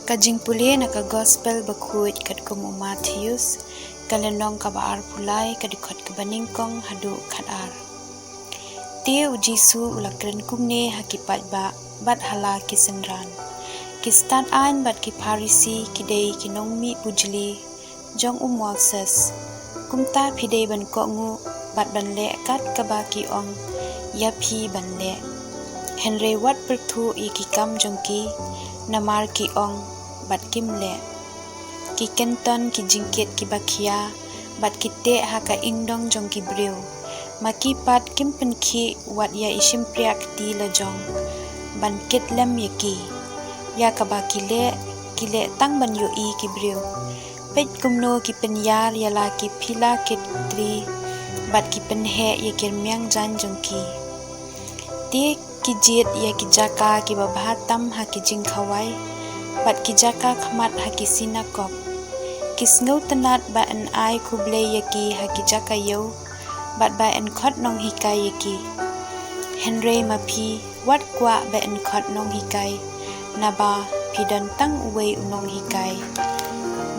Kajing pulih naka gospel bakuit kat kumu Matius kalenong kabaar pulai kadikot kebaningkong hadu kadar. Tia ujisu ulakren kumne hakipat bat hala kisendran. Kistan an bat ki parisi kidei kinongmi pujli jong Moses. Kumta pidei ban kongu bat ban le kat kabaki ong yapi ban le. Henry wat pertu ikikam jongki namar ki ong bat kim le. Ki kenton ki jingkit ki bakia bat kite haka ingdong jong ki breu. Maki pat kim penki wat ya isim priak ti la jong. Ban kit lem yaki. Ya kabaki le kile tang ban yo i ki breu. Pet kumno ki penyar ya la ki pila kit tri bat ki penhe ya kirmyang jan jong ki. Ti ki jit ya ki jaka ki babahatam ha ki jing khawai. Bat ki jaka khamat haki sinakop. Kisngau tenat ba an ai kuble yaki haki jaka yo. Bat ba an khot nong hikai yaki. Henry mapi wat kwa ba an khot nong hikai. Naba pidan tang uwe unong hikai.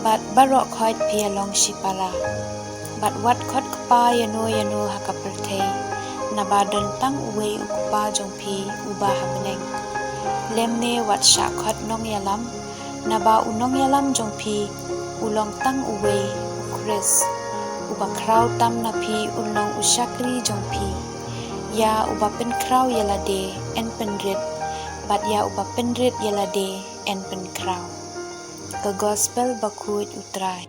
Bat barok khot pia long shipara. Bat wat khot kapa yano haka pertei. Naba dan tang uwe ukupa jong pi ubah habeneng. Lemne wat syakot nong yalam, naba unong yalam jong pi ulong tang uwe ukris. Uba kraw tam na pi ulong usyakri jong pi. Ya uba pen kraw yalade en penrit, bat ya uba penrit yalade en pen kraw. Ke gospel bakuit utrai.